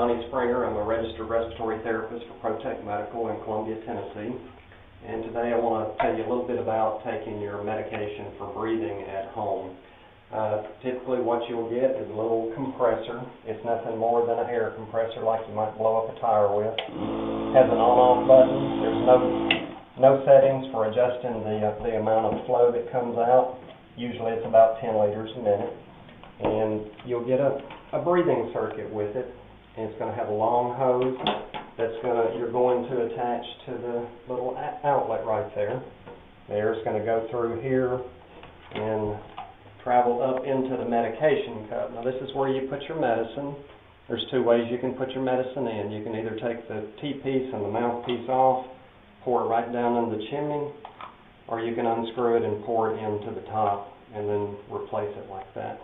I'm a registered respiratory therapist for Protect Medical in Columbia, Tennessee. And today I want to tell you a little bit about taking your medication for breathing at home. Typically what you'll get is a little compressor. It's nothing more than an air compressor like you might blow up a tire with. It has an on-off button. There's no settings for adjusting the amount of flow that comes out. Usually it's about 10 liters a minute. And you'll get a breathing circuit with it. And it's going to have a long hose you're going to attach to the little outlet right there. The air is going to go through here and travel up into the medication cup. Now this is where you put your medicine. There's two ways you can put your medicine in. You can either take the T-piece and the mouthpiece off, pour it right down in the chimney, or you can unscrew it and pour it into the top and then replace it like that.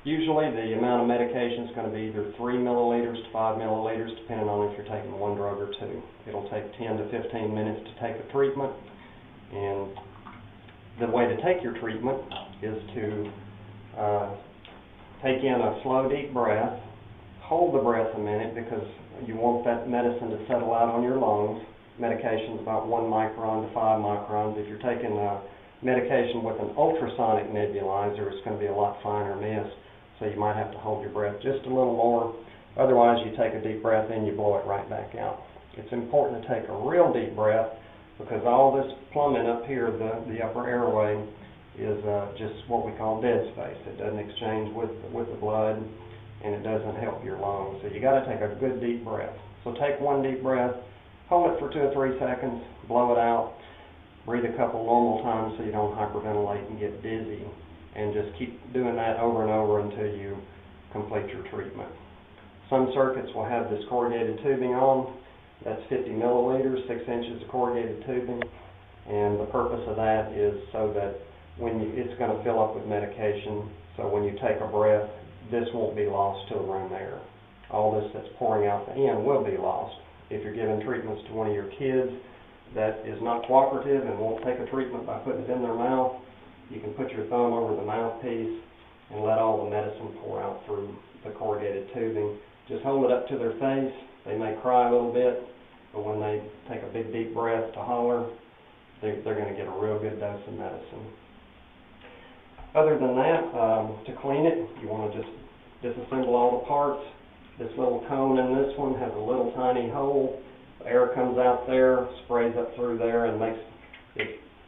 Usually the amount of medication is going to be either 3 milliliters to 5 milliliters, depending on if you're taking one drug or two. It'll take 10 to 15 minutes to take a treatment, and the way to take your treatment is to take in a slow, deep breath, hold the breath a minute because you want that medicine to settle out on your lungs. Medication is about 1 micron to 5 microns. If you're taking medication with an ultrasonic nebulizer, it's going to be a lot finer mist. So you might have to hold your breath just a little more. Otherwise, you take a deep breath in, you blow it right back out. It's important to take a real deep breath because all this plumbing up here, the upper airway, is just what we call dead space. It doesn't exchange with the blood, and it doesn't help your lungs. So you got to take a good deep breath. So take one deep breath, hold it for 2 or 3 seconds, blow it out, breathe a couple normal times so you don't hyperventilate and get dizzy. And just keep doing that over and over until you complete your treatment. Some circuits will have this corrugated tubing on. That's 50 milliliters, 6 inches of corrugated tubing. And the purpose of that is so that it's going to fill up with medication, so when you take a breath, this won't be lost to the room air. All this that's pouring out the end will be lost. If you're giving treatments to one of your kids that is not cooperative and won't take a treatment by putting it in their mouth, you can put your thumb over the mouthpiece and let all the medicine pour out through the corrugated tubing. Just hold it up to their face. They may cry a little bit, but when they take a big deep breath to holler, they're going to get a real good dose of medicine. Other than that, to clean it, you want to just disassemble all the parts. This little cone in this one has a little tiny hole. The air comes out there, sprays up through there, and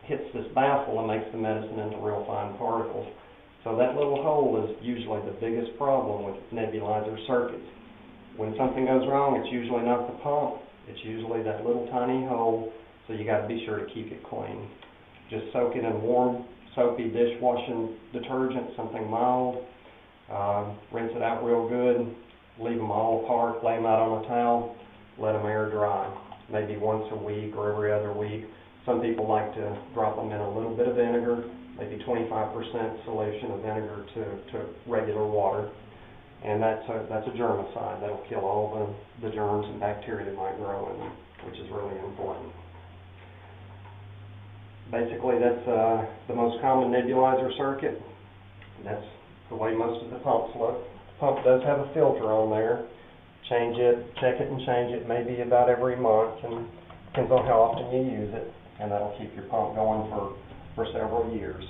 hits this baffle and makes the medicine into real fine particles. So that little hole is usually the biggest problem with nebulizer circuits. When something goes wrong, it's usually not the pump, it's usually that little tiny hole, so you got to be sure to keep it clean. Just soak it in warm, soapy dishwashing detergent, something mild, rinse it out real good, leave them all apart, lay them out on a towel, let them air dry, maybe once a week or every other week. Some people like to drop them in a little bit of vinegar, maybe 25% solution of vinegar to regular water. And that's a germicide. That'll kill all the germs and bacteria that might grow in them, which is really important. Basically, that's the most common nebulizer circuit. That's the way most of the pumps look. The pump does have a filter on there. Change it, check it and change it maybe about every month, and depends on how often you use it. And that'll keep your pump going for several years.